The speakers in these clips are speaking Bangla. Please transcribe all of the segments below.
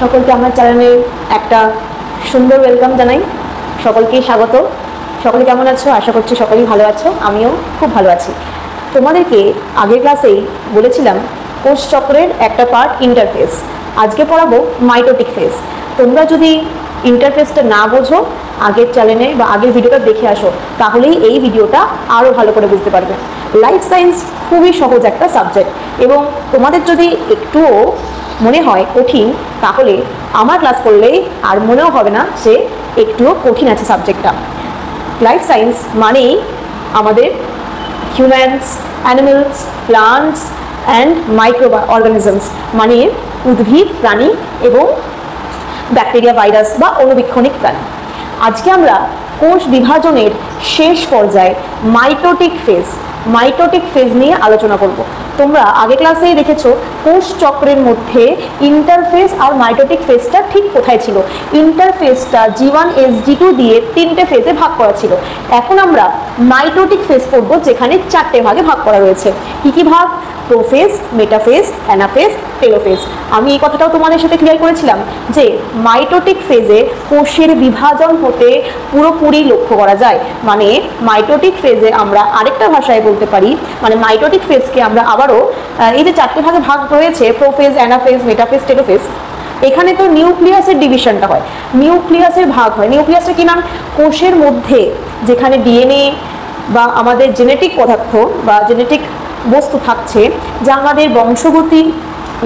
সকলকে আমার চ্যানেলে একটা সুন্দর ওয়েলকাম জানাই। সকলকে স্বাগত। সকলে কেমন আছো? আশা করছি সকলেই ভালো আছো, আমিও খুব ভালো আছি। তোমাদেরকে আগের ক্লাসেই বলেছিলাম কোষ চক্রের একটা পার্ট ইন্টারফেস। আজকে পড়াবো মাইটোটিক ফেজ। তোমরা যদি ইন্টারফেসটা না বোঝো, আগের চ্যানেলে বা আগের ভিডিওটা দেখে আসো, তাহলেই এই ভিডিওটা আরও ভালো করে বুঝতে পারবে। লাইফ সায়েন্স খুবই সহজ একটা সাবজেক্ট, এবং তোমাদের যদি একটুও মনে হয় কঠিন, তাহলে আমার ক্লাস করলেই আর মনেও হবে না যে একটুও কঠিন আছে সাবজেক্টটা। লাইফ সায়েন্স মানেই আমাদের humans, animals, plants and micro organisms, মানে উদ্ভিদ, প্রাণী এবং ব্যাকটেরিয়া, ভাইরাস বা অণুবীক্ষণিক প্রাণী। আজকে আমরা কোষ বিভাজনের শেষ পর্যায়ে মাইটোটিক ফেজ নিয়ে আলোচনা করব। তোমরা আগে ক্লাসেই দেখেছো কোষ চক্রের মধ্যে ইন্টারফেস আর মাইটোটিক ফেজটা ঠিক কোথায় ছিল। ইন্টারফেসটা G1 SG2 দিয়ে 3টে ফেজে ভাগ করা ছিল। এখন আমরা মাইটোটিক ফেজ পড়ব, যেখানে 4টে ভাগে ভাগ করা রয়েছে। কি কি ভাগ? Prophase, metaphase, anaphase, telophase. আমি এই কথাটাও তোমাদের সাথে ক্লিয়ার করেছিলাম যে মাইটোটিক ফেজে কোষের বিভাজন হতে পুরোপুরি লক্ষ্য করা যায়। মানে মাইটোটিক ফেজে আমরা আরেকটা ভাষায় বলতে পারি, মানে মাইটোটিক ফেজকে আমরা আবারও এই যে 4টে ভাগে ভাগ রয়েছে, প্রোফেজ, অ্যানাফেজ, মেটাফেজ, টেলোফেজ, এখানে তো নিউক্লিয়াসের ডিভিশনটা হয়, নিউক্লিয়াসের ভাগ হয়। নিউক্লিয়াসটা কি নাম? কোষের মধ্যে যেখানে ডিএনএ বা আমাদের জেনেটিক পদার্থ বা জেনেটিক বস্তু থাকছে, যা আমাদের বংশগতি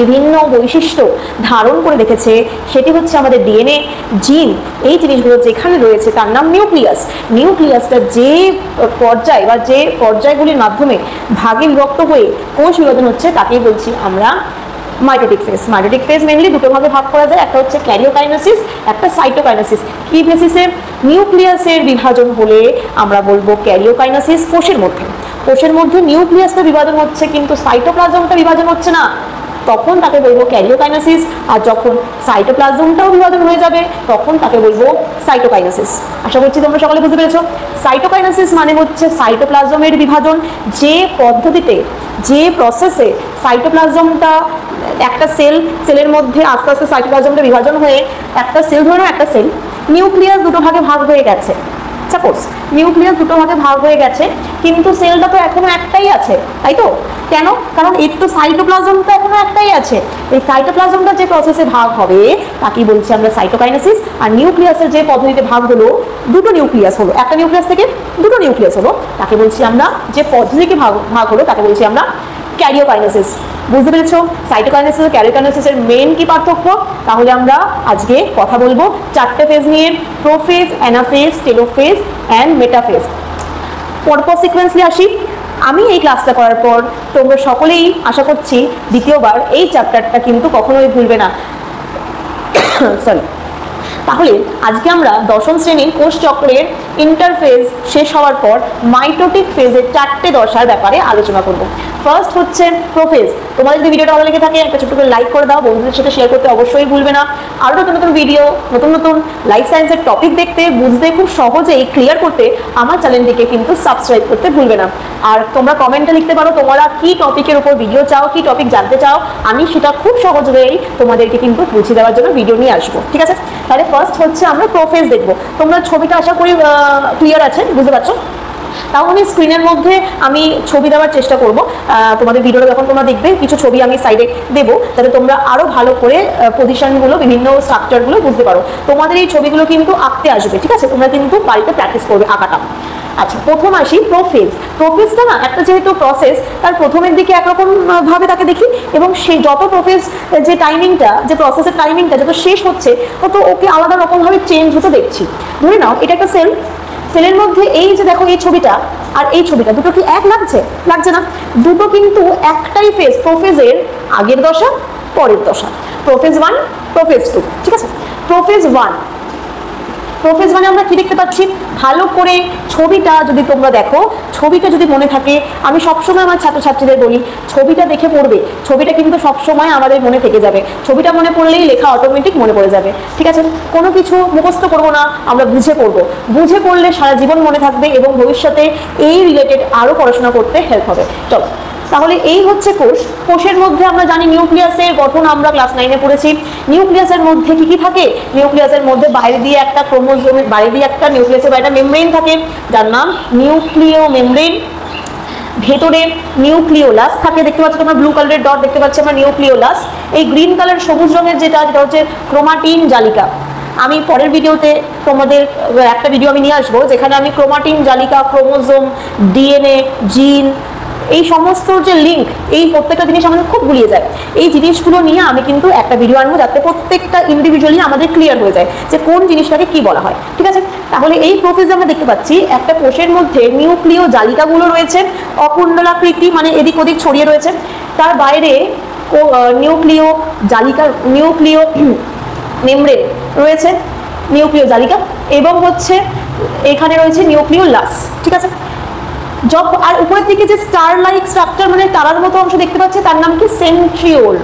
বিভিন্ন বৈশিষ্ট্য ধারণ করে রেখেছে, সেটি হচ্ছে আমাদের ডিএনএ, জিন। এই জিনিসগুলো যেখানে রয়েছে তার নাম নিউক্লিয়াস। নিউক্লিয়াসটা যে পর্যায় বা যে পর্যায়গুলির মাধ্যমে ভাগে বিভক্ত হয়ে কোষ বিভাজন হচ্ছে, তাকেই বলছি আমরা mitotic phase. Mitotic phase mainly দুটো ভাগে ভাগ করা যায়, একটা হচ্ছে ক্যারিওকাইনেসিস, একটা সাইটোকাইনেসিস। কি বেসিসে? নিউক্লিয়াসের বিভাজন হলে আমরা বলবো ক্যারিওকাইনেসিস। কোষের মধ্যে নিউক্লিয়াসটা বিভাজন হচ্ছে, কিন্তু সাইটোপ্লাজমটা বিভাজন হচ্ছে না, তখন তাকে বলবো ক্যারিওকাইনেসিস। আর যখন সাইটোপ্লাজমটাও বিভাজন হয়ে যাবে, তখন তাকে বলবো সাইটোকাইনেসিস। আশা করছি তোমরা সকলে বুঝতে পেরেছো। সাইটোকাইনেসিস মানে হচ্ছে সাইটোপ্লাজমের বিভাজন, যে পদ্ধতিতে, যে প্রসেসে সাইটোপ্লাজমটা একটা সেলের মধ্যে আস্তে আস্তে সাইটোপ্লাজমটা বিভাজন হয়ে একটা সেল, ধরে একটা সেল নিউক্লিয়াস দুটো ভাগে ভাগ হয়ে গেছে। সাপোজ নিউক্লিয়াস দুটো ভাগে ভাগ হয়ে গেছে, কিন্তু সেলটা তো এখনো একটাই আছে, তাই তো? কেন? কারণ এর তো সাইটোপ্লাজমটা এখনো একটাই আছে। এই সাইটোপ্লাজমটা যে প্রসেসে ভাগ হবে তাকেই বলছি আমরা সাইটোকাইনেসিস। আর নিউক্লিয়াসের যে পদ্ধতিতে ভাগ হলো, দুটো নিউক্লিয়াস হলো, একটা নিউক্লিয়াস থেকে দুটো নিউক্লিয়াস হলো, তাকে বলছি আমরা, যে পদ্ধতিকে ভাগ হলো তাকে বলছি আমরা ক্যারিওকাইনেসিস। বুঝতে পেরেছো সাইটোকাইনেসিস আর ক্যারিওকাইনেসিসের মেন কি পার্থক্য? তাহলে আমরা আজকে কথা বলবো 4টে ফেজ নিয়ে, prophase, anaphase, telophase and metaphase. পরপর সিকোয়েন্সলি আসি। আমি এই ক্লাসটা করার পর তোমরা সকলেই আশা করছি দ্বিতীয়বার এই চ্যাপ্টারটা কিন্তু কখনোই ভুলবে না। সরি। তাহলে আজকে আমরা দশম শ্রেণীর কোষ চক্রের ইন্টারফেজ শেষ হওয়ার পর মাইটোটিক ফেজের 4টে দশার ব্যাপারে আলোচনা করব। ফার্স্ট হচ্ছে প্রোফেজ। তোমাদের যদি ভিডিওটা ভালো লেগে থাকে একটা ছোট্ট করে লাইক করে দাও, বন্ধুদের সাথে শেয়ার করতে অবশ্যই ভুলবে না। আরও নতুন নতুন ভিডিও, নতুন নতুন লাইফ সায়েন্সের টপিক দেখতে, বুঝতে, খুব সহজেই ক্লিয়ার করতে আমার চ্যানেলটিকে কিন্তু সাবস্ক্রাইব করতে ভুলবে না। আর তোমরা কমেন্টে লিখতে পারো তোমরা কি টপিকের উপর ভিডিও চাও, কি টপিক জানতে চাও, আমি সেটা খুব সহজেই তোমাদেরকে কিন্তু বুঝিয়ে দেওয়ার জন্য ভিডিও নিয়ে আসবো। ঠিক আছে? তাহলে ফার্স্ট হচ্ছে আমরা প্রোফেজ দেখবো। তোমরা ছবিটা আশা করি ক্লিয়ার আছে, বুঝতে পারছো? তাও আমি স্ক্রিনের মধ্যে আমি ছবি দেওয়ার চেষ্টা করব। তোমাদের ভিডিওটা যখন তোমরা দেখবে, কিছু ছবি আমি সাইডে দেবো, যাতে তোমরা আরও ভালো করে পজিশনগুলো, বিভিন্ন স্ট্রাকচারগুলো বুঝতে পারো। তোমাদের এই ছবিগুলো কিন্তু আঁকতে আসবে, ঠিক আছে? তোমরা কিন্তু বাড়িতে প্র্যাকটিস করবে আঁকাটা। আচ্ছা, প্রথম আসি প্রোফেজ। প্রোফেজটা না একটা যেহেতু প্রসেস, তার প্রথমের দিকে একরকম ভাবে তাকে দেখি, এবং সেই যত প্রোফেজ যে টাইমিংটা, যে প্রসেসের টাইমিংটা যত শেষ হচ্ছে, তত ওকে আলাদা রকমভাবে চেঞ্জ হতে দেখছি। ধরে নাও এটা একটা সেল, সেলের মধ্যে এই যে দেখো এই ছবিটা আর এই ছবিটা, দুটো কি এক লাগছে? লাগছে না। দুটো কিন্তু একটাই ফেজ, প্রোফেজের আগের দশা, পরের দশা। প্রোফেজ 1, প্রোফেজ 2, ঠিক আছে? প্রোফেজ 1 আমরা কি দেখতে পাচ্ছি? ভালো করে ছবিটা যদি তোমরা দেখো, ছবিটা যদি মনে থাকে, আমি সবসময় আমার ছাত্রছাত্রীদের বলি ছবিটা দেখে পড়বে, ছবিটা কিন্তু সবসময় আমাদের মনে থেকে যাবে। ছবিটা মনে পড়লেই লেখা অটোমেটিক মনে পড়ে যাবে, ঠিক আছে? কোনো কিছু মুখস্থ করবো না, আমরা বুঝে পড়বো। বুঝে পড়লে সারা জীবন মনে থাকবে এবং ভবিষ্যতে এই রিলেটেড আরও পড়াশোনা করতে হেল্প হবে। চলো তাহলে এই হচ্ছে কোষ। কোষের মধ্যে আমরা জানি নিউক্লিয়াসের গঠন আমরা ক্লাস 9-এ পড়েছি। নিউক্লিয়াসের মধ্যে কি কি থাকে? নিউক্লিয়াসের মধ্যে বাইরে দিয়ে একটা ক্রোমোজোমের বাইরে দিয়ে একটা নিউক্লিয়াসের বাইরে মেমব্রেন থাকে যার নাম নিউক্লিয় মেমব্রেন। ভেতরে নিউক্লিওলাস থাকে, দেখতে পাচ্ছ তোমরা ব্লু কালারের ডট দেখতে পাচ্ছ আমরা নিউক্লিওলাস। এই গ্রিন কালার সবুজ রঙের যেটা হচ্ছে ক্রোমাটিন জালিকা। আমি পরের ভিডিওতে তোমাদের একটা ভিডিও আমি নিয়ে আসবো যেখানে আমি ক্রোমাটিন জালিকা, ক্রোমোজোম, ডিএনএ, জিন, এই সমস্ত যে লিঙ্ক, এই প্রত্যেকটা জিনিস আমাদের খুব গুলিয়ে যায়। এই জিনিসগুলো নিয়ে আমি কিন্তু একটা ভিডিও আনবো যাতে প্রত্যেকটা ইন্ডিভিজুয়ালি আমাদের ক্লিয়ার হয়ে যায় যে কোন জিনিসটাকে কি বলা হয়, ঠিক আছে? তাহলে এই প্রোফেজে আমরা দেখতে পাচ্ছি একটা কোষের মধ্যে নিউক্লিয় জালিকাগুলো রয়েছে অকুণ্ডলাকৃতি, মানে এদিক ওদিক ছড়িয়ে রয়েছে। তার বাইরে নিউক্লিয় জালিকা, নিউক্লিয় মেমব্রেন রয়েছে, নিউক্লিয় জালিকা, এবং হচ্ছে এখানে রয়েছে নিউক্লিওলাস, ঠিক আছে? আর উপরের দিকে যে স্টার লাইক স্ট্রাকচার, মানে তারার মতো অংশ দেখতে পাচ্ছে, তার নাম কি? সেন্ট্রিওল।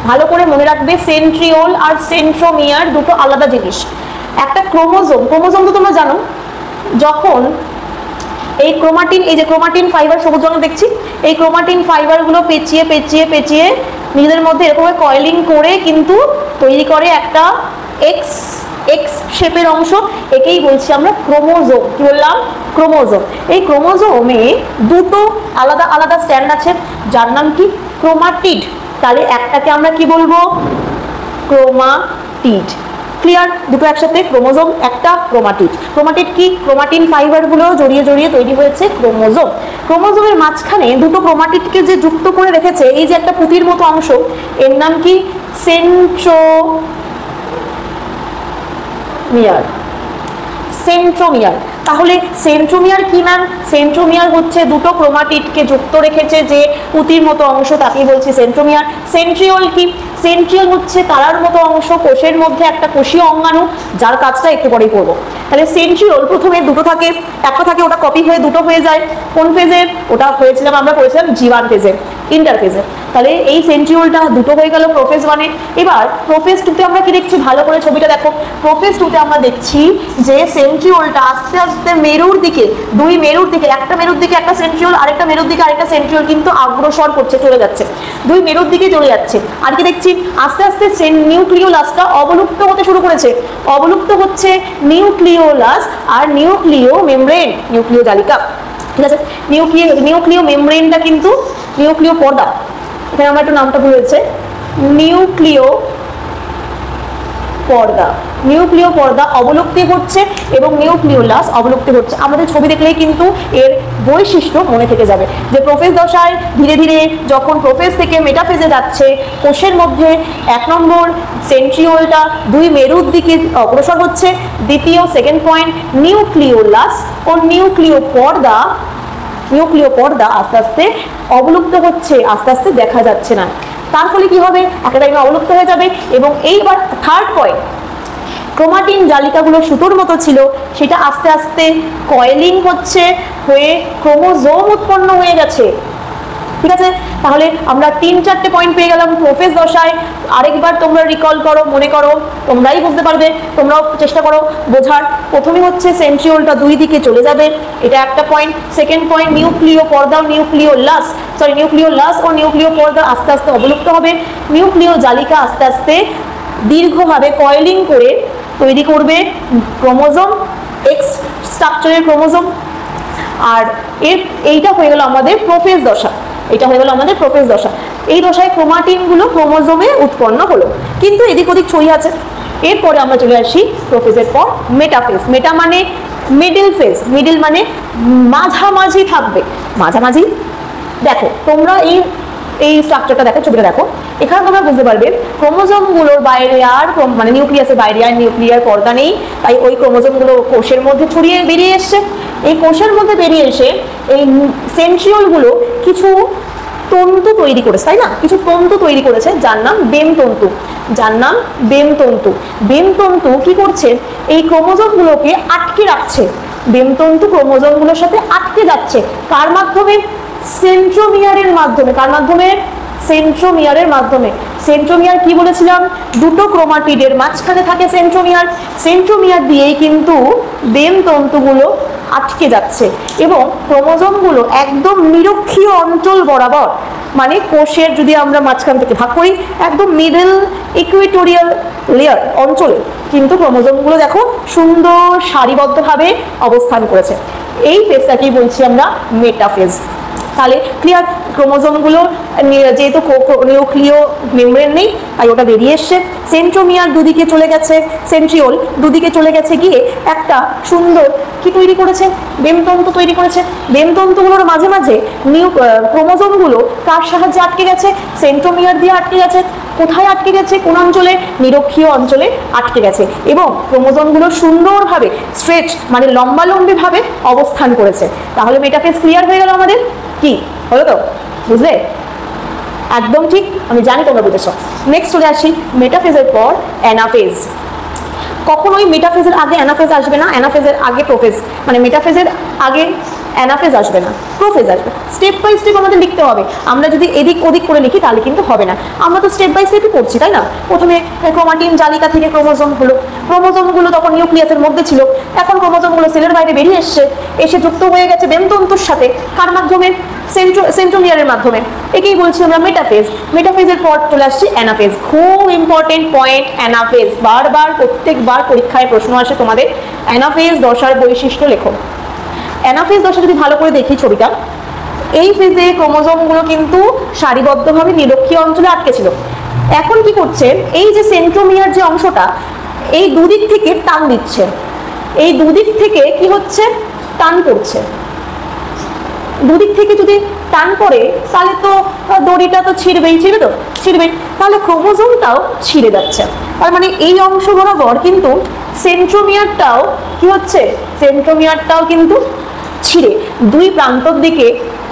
ভালো করে মনে রাখবে, সেন্ট্রিওল আর সেন্ট্রোমিয়ার দুটো আলাদা জিনিস। একটা ক্রোমোজোম, ক্রোমোজোম তো তোমরা জানো, যখন এই ক্রোমাটিন, এই যে ক্রোমাটিন ফাইবার সবুজ রঙের দেখছি, এই ক্রোমাটিন ফাইবারগুলো পেঁচিয়ে পেঁচিয়ে পেঁচিয়ে নিজেদের মধ্যে এরকম কয়েলিং করে কিন্তু তৈরি করে একটা এক্স শেপের অংশ, একেই বলছি আমরা ক্রোমোজোম। কি বললাম? ক্রোমোজোম। এই ক্রোমোজোমে দুটো আলাদা আলাদা স্ট্যান্ড আছে যার নাম কি? ক্রোমাটিড। তাহলে একটাকে আমরা কি বলবো? ক্রোমাটিড। ক্লিয়ার? দুটো একসাথে, ক্রোমোজোম একটা, ক্রোমাটিড। ক্রোমাটিড কি? ক্রোমাটিন ফাইবারগুলো জড়িয়ে জড়িয়ে তৈরি হয়েছে ক্রোমোজোম। ক্রোমোজোমের মাঝখানে দুটো ক্রোমাটিডকে যে যুক্ত করে রেখেছে, এই যে একটা পুঁতির মতো অংশ, এর নাম কি? সেন্ট্রোমিয়ার। সেন্ট্রোমিয়ার। তাহলে সেন্ট্রোমিয়ার কি ম্যাম? সেন্ট্রোমিয়ার হচ্ছে দুটো ক্রোমাটিডকে যুক্ত রেখেছে যে পুঁতির মতো অংশ, তাকে বলছি সেন্ট্রোমিয়ার। সেন্ট্রিওল কি? সেন্ট্রিওল হচ্ছে তারার মতো অংশ, কোষের মধ্যে একটা কোষীয় অঙ্গাণু, যার কাজটা একটু পরেই করবো। তাহলে সেন্ট্রিওল প্রথমে দুটো থাকে, একটা থাকে ওটা কপি হয়ে দুটো হয়ে যায়। কোন ফেজে? ওটা হয়েছিলাম, আমরা করেছিলাম G1 ফেজে, ইন্টারফেজে। তাহলে এই সেন্ট্রিওলটা দুটো হয়ে গেল প্রোফেজ 1-এ। এবার প্রোফেজ 2-তে আমরা কি দেখছি? ভালো করে ছবিটা দেখো। প্রোফেজ 2-তে আমরা দেখছি যে সেন্ট্রিওলটা আস্তে আস্তে মেরুর দিকে, দুই মেরুর দিকে, একটা মেরুর দিকে একটা সেন্ট্রিওল, আরেকটা মেরুর দিকে আরেকটা সেন্ট্রিওল কিন্তু অগ্রসর করছে, চলে যাচ্ছে, দুই মেরুর দিকে চলে যাচ্ছে। আর কি দেখছি? আস্তে আস্তে নিউক্লিওলাসটা অবলুপ্ত হতে শুরু করেছে। অবলুপ্ত হচ্ছে নিউক্লিওলাস আর নিউক্লিয় মেমব্রেন, নিউক্লিয় জালিকা, ঠিক আছে? নিউক্লিয় মেমব্রেনটা কিন্তু নিউক্লিয় পর্দা, এখানে আমার একটু নামটা ভুল হয়েছে, নিউক্লিয় পর্দা। নিউক্লিয় পর্দা অবলুপ্তি হচ্ছে এবং নিউক্লিওলাস অবলুপ্তি হচ্ছে। আমাদের ছবি দেখলেই কিন্তু এর বৈশিষ্ট্য মনে থেকে যাবে যে প্রোফেজ দশায় ধীরে ধীরে যখন প্রোফেজ থেকে মেটাফেজে যাচ্ছে, কোষের মধ্যে 1 নম্বর সেন্ট্রিওলটা দুই মেরুর দিকে অগ্রসর হচ্ছে। দ্বিতীয় সেকেন্ড পয়েন্ট, নিউক্লিওলাস ও নিউক্লিয় পর্দা আস্তে আস্তে অবলুপ্ত হচ্ছে, আস্তে আস্তে দেখা যাচ্ছে না। তার ফলে কি হবে? একটা টাইমে অবলুপ্ত হয়ে যাবে। এবং এইবার থার্ড পয়েন্ট, ক্রোমাটিন জালিকাগুলো সুতোর মতো ছিল, সেটা আস্তে আস্তে কয়েলিং হচ্ছে, হয়ে ক্রোমোজোম উৎপন্ন হয়ে গেছে, ঠিক আছে? তাহলে আমরা 3-4টে পয়েন্ট পেয়ে গেলাম প্রোফেজ দশায়। আরেকবার তোমরা রিকল করো, মনে করো, তোমরাই বুঝতে পারবে, তোমরাও চেষ্টা করো বোঝার। প্রথমে হচ্ছে সেন্ট্রিওলটা দুই দিকে চলে যাবে, এটা একটা পয়েন্ট। সেকেন্ড পয়েন্ট, নিউক্লিয় পর্দা, নিউক্লিওলাস ও নিউক্লিয় পর্দা আস্তে আস্তে অবলুপ্ত হবে। নিউক্লিয় জালিকা আস্তে আস্তে দীর্ঘভাবে কয়েলিং করে তৈরি করবে ক্রোমোজোম, এক্স স্ট্রাকচারের ক্রোমোজোম। আর এইটা হয়ে গেল আমাদের প্রোফেজ দশা, এটা হয়ে গেল আমাদের প্রোফেজ দশা। এই দশায় ক্রোমাটিনগুলো ক্রোমোজোমে উৎপন্ন হলো, কিন্তু এদিক ওদিক ছড়িয়ে আছে। এরপরে আমরা চলে আসি প্রোফেজের পর মেটাফেজ। মেটা মানে মিডিল ফেজ, মিডিল মানে মাঝামাঝি থাকবে, মাঝামাঝি। দেখো তোমরা এই স্ট্রাকচারটা দেখো, ছবিটা দেখো, এখানে তোমরা বুঝতে পারবে ক্রোমোজোমগুলোর বাইরে আর মানে নিউক্লিয়াসের বাইরে আর নিউক্লিয়ার পর্দা নেই, তাই ওই ক্রোমোজোমগুলো কোষের মধ্যে ছড়িয়ে বেরিয়ে এসছে। এই কোষের মধ্যে বেরিয়ে এসে এই সেন্ট্রিওলগুলো কিছু তন্তু তৈরি করেছে, তাই না? কিছু তন্তু তৈরি করেছে যার নাম বেমতন্তু, বেমতন্তু কি করছে? এই ক্রোমোজোমগুলোকে আটকে রাখছে। বেমতন্তু ক্রোমোজোমগুলোর সাথে আটকে যাচ্ছে, কার মাধ্যমে? সেন্ট্রোমিয়ারের মাধ্যমে। কার মাধ্যমে? সেন্ট্রোমিয়ারের মাধ্যমে। সেন্ট্রোমিয়ার কি বলেছিলাম? দুটো ক্রোমাটিডের মাঝখানে থাকে সেন্ট্রোমিয়ার। সেন্ট্রোমিয়ার দিয়েই কিন্তু বেমতন্তুগুলো আটকে যাচ্ছে এবং ক্রোমোজোমগুলো একদম নিরক্ষীয় অঞ্চল বরাবর, মানে কোষের যদি আমরা মাঝখান থেকে ভাগ করি একদম মিডল ইকুয়েটোরিয়াল লেয়ার অঞ্চলে কিন্তু ক্রোমোজোমগুলো দেখো সুন্দর সারিবদ্ধভাবে অবস্থান করেছে। এই ফেজটাকেই বলছি আমরা মেটাফেজ। তাহলে ক্লিয়ার, ক্রোমোজোমগুলো যেহেতু নিউক্লিয় মেমব্রেন নেই তাই ওটা বেরিয়ে এসছে, সেন্ট্রোমিয়ার দুদিকে চলে গেছে, সেন্ট্রিওল দুদিকে চলে গেছে, গিয়ে একটা সুন্দর কি তৈরি করেছে, বেমতন্তু তৈরি করেছে। বেমতন্তুগুলোর মাঝে মাঝে ক্রোমোজোমগুলো কার সাহায্যে আটকে গেছে, সেন্ট্রোমিয়ার দিয়ে আটকে গেছে। কোথায় আটকে গেছে, কোন অঞ্চলে, নিরক্ষীয় অঞ্চলে আটকে গেছে এবং ক্রোমোজোমগুলো সুন্দরভাবে স্ট্রেচ মানে লম্বালম্বি ভাবে অবস্থান করেছে। তাহলে মেটাফেজ ক্লিয়ার হয়ে গেল আমাদের, কি হলো তো, বুঝলে? একদম ঠিক, আমি জানি তোমরা বুঝেছো। নেক্সট চলে আসি মেটাফেজের পর অ্যানাফেজ। কখনোই মেটাফেজের আগে অ্যানাফেজ আসবে না, অ্যানাফেজের আগে প্রোফেজ, মানে মেটাফেজের আগে অ্যানাফেজ আসবে না, প্রোফেজ আসবে। স্টেপ বাই স্টেপ আমাদের লিখতে হবে। আমরা যদি এদিক ওদিক করে লিখি তাহলে কিন্তু হবে না। আমরা তো স্টেপ বাই স্টেপই পড়ছি, তাই না? প্রথমে ক্রোমাটিন জালিকা থেকে ক্রোমোজোম হলো, ক্রোমোজোমগুলো তখন নিউক্লিয়াসের মধ্যে ছিল, এখন ক্রোমোজোমগুলো সেলের বাইরে বেরিয়ে এসে যুক্ত হয়ে গেছে বেমতন্তুর সাথে, কার মাধ্যমে, সেন্ট্রোমিয়ারের মাধ্যমে। একেই বলছি আমরা মেটাফেজ। মেটাফেজের পর চলে আসছি অ্যানাফেজ। খুব ইম্পর্টেন্ট পয়েন্ট অ্যানাফেজ, বারবার প্রত্যেকবার পরীক্ষায় প্রশ্ন আসে তোমাদের অ্যানাফেজ দশার বৈশিষ্ট্য লেখো। অ্যানাফেজ দশা যদি ভালো করে দেখি ছবিটা, এই ফেজে ক্রোমোজোমগুলো কিন্তু সারিবদ্ধভাবে নিরক্ষীয় অঞ্চলে আটকে ছিল। এখন কি করছে, এই যে সেন্ট্রোমিয়ার যে অংশটা, এই দুদিক থেকে টান দিচ্ছে, এই দুদিক থেকে কি হচ্ছে, টান পড়ছে। দুদিক থেকে যদি টান পড়ে তাহলে তো দড়িটা তো ছিঁড়বেই, তাহলে ক্রোমোজোমটাও ছিঁড়ে যাচ্ছে। তার মানে এই অংশ বরাবর কিন্তু সেন্ট্রোমিয়ারটাও কি হচ্ছে, সেন্ট্রোমিয়ারটাও কিন্তু ছিঁড়ে দুই প্রান্তর দিকে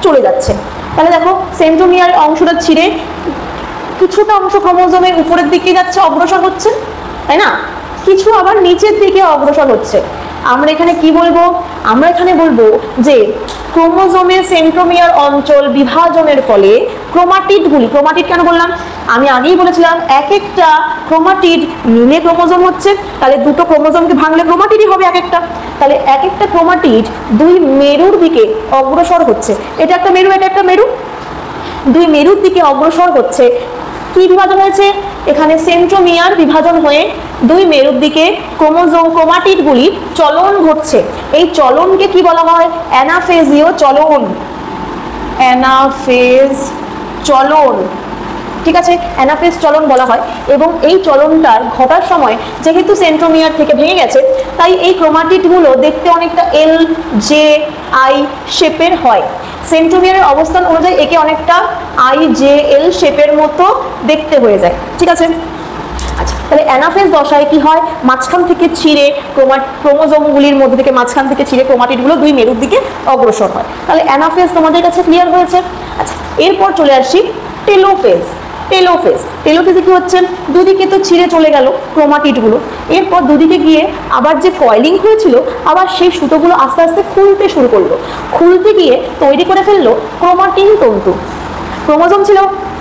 চলে যাচ্ছে। তাহলে দেখো সেন্ট্রোমিয়ার অংশটা ছিঁড়ে কিছুটা অংশ ক্রোমোজোমের উপরের দিকে যাচ্ছে, অগ্রসর হচ্ছে, তাই না? কিছু আবার নিচের দিকে অগ্রসর হচ্ছে। আমরা এখানে কি বলবো, আমরা এখানে বলবো যে ক্রোমোজোমের সেন্ট্রোমিয়ার অঞ্চল বিভাজনের ফলে ক্রোমাটিডগুলি, ক্রোমাটিড কেন বললাম, আমি আগেই বলেছিলাম এক একটা ক্রোমাটিড মিলে ক্রোমোজোম হচ্ছে, তাহলে দুটো ক্রোমোজোমকে ভাঙলে ক্রোমাটিডই হবে এক একটা। তাহলে এক একটা ক্রোমাটিড দুই মেরুর দিকে অগ্রসর হচ্ছে, এটা একটা মেরু, এটা একটা মেরু, দুই মেরুর দিকে অগ্রসর হচ্ছে। কি বিভাজন হয়েছে, এখানে সেন্ট্রোমিয়ার বিভাজন হয়ে দুই মেরুর দিকে ক্রোমাটিডগুলি চলন ঘটছে। এই চলনকে কি বলা হয়, অ্যানাফেজীয় চলন, অ্যানাফেজ চলন, ঠিক আছে, অ্যানাফেজ চলন বলা হয়। এবং এই চলনটার ঘটার সময় যেহেতু সেন্ট্রোমিয়ার থেকে ভেঙে গেছে, তাই এই ক্রোমাটিডগুলো দেখতে অনেকটা এল জে আই শেপের হয়। সেন্ট্রোমিয়ারের অবস্থান অনুযায়ী একে অনেকটা আই জে এল শেপের মতো দেখতে হয়ে যায়, ঠিক আছে। আচ্ছা, তাহলে অ্যানাফেজ দশায় কি হয়, মাঝখান থেকে ছিঁড়ে ক্রোমোজোমগুলির মধ্যে থেকে মাঝখান থেকে ছিঁড়ে ক্রোমাটিডগুলো দুই মেরুর দিকে অগ্রসর হয়। তাহলে অ্যানাফেজ তোমাদের কাছে ক্লিয়ার হয়েছে। আচ্ছা, এরপর চলে আসি টেলোফেজ। টেলোফেজে কি হচ্ছে, দুদিকে তো ছিঁড়ে চলে গেল ক্রোমাটিডগুলো, এরপর দুদিকে গিয়ে আবার যে কয়েলিং হয়েছিল আবার সেই সুতোগুলো আস্তে আস্তে খুলতে শুরু করলো, খুলতে গিয়ে তৈরি করে ফেললো ক্রোমাটিন তন্তু। ক্রোমোজোম ছিল,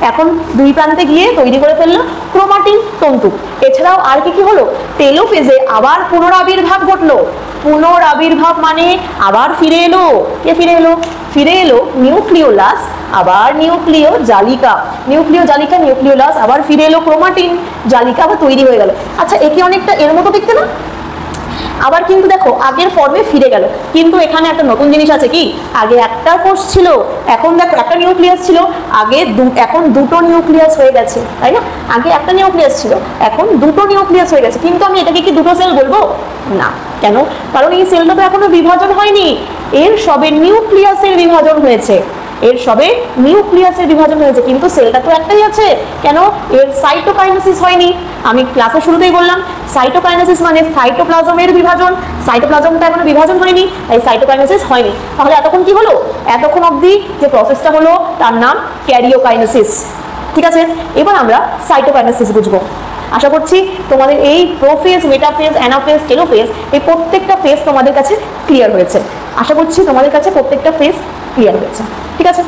এখন দুই প্রান্তে গিয়ে তৈরি করে ফেললো ক্রোমাটিন তন্তু। এছাড়াও আর কি হলো, টেলোফেজে আবার পুনরাবির্ভাব ঘটলো। পুনরাবির্ভাব মানে আবার ফিরে এলো, কে ফিরে এলো, ফিরে এলো নিউক্লিওলাস, আবার নিউক্লিয় জালিকা, নিউক্লিওলাস, আবার ফিরে এলো ক্রোমাটিন জালিকা, আবার তৈরি হয়ে গেল। আচ্ছা, একে অনেকটা এর মতো দেখতে না, আবার কিন্তু দেখো আগের ফর্মে ফিরে গেল। কিন্তু এখানে একটা নতুন জিনিস আছে, কি, আগে একটা কোষ ছিল, এখন দেখো একটা নিউক্লিয়াস ছিল, এখন দুটো নিউক্লিয়াস হয়ে গেছে, তাই না? আগে একটা নিউক্লিয়াস ছিল, এখন দুটো নিউক্লিয়াস হয়ে গেছে। কিন্তু আমি এটাকে কি দুটো সেল বলবো না, কেন? কারণ এই সেলটা তো এখনো বিভাজন হয়নি, এর সবে নিউক্লিয়াসের বিভাজন হয়েছে, কিন্তু সেলটা তো একটাই আছে। কেন? এর সাইটোকাইনেসিস হয়নি। আমি ক্লাসের শুরুতেই বললাম সাইটোকাইনেসিস মানে সাইটোপ্লাজমের বিভাজন, সাইটোপ্লাজমটা এখনো বিভাজন হয়নি, তাই সাইটোকাইনেসিস হয়নি। তাহলে এতক্ষণ কি হলো, এতক্ষণ অবধি যে প্রসেসটা হলো তার নাম ক্যারিওকাইনেসিস, ঠিক আছে। এবার আমরা সাইটোকাইনেসিস বুঝবো। আশা করছি তোমাদের এই প্রোফেজ, মেটাফেজ, অ্যানাফেজ, টেলোফেজ এই প্রত্যেকটা ফেজ তোমাদের কাছে ক্লিয়ার হয়েছে। আশা করছি তোমাদের কাছে প্রত্যেকটা ফেজ ক্লিয়ার হয়েছে, ঠিক আছে।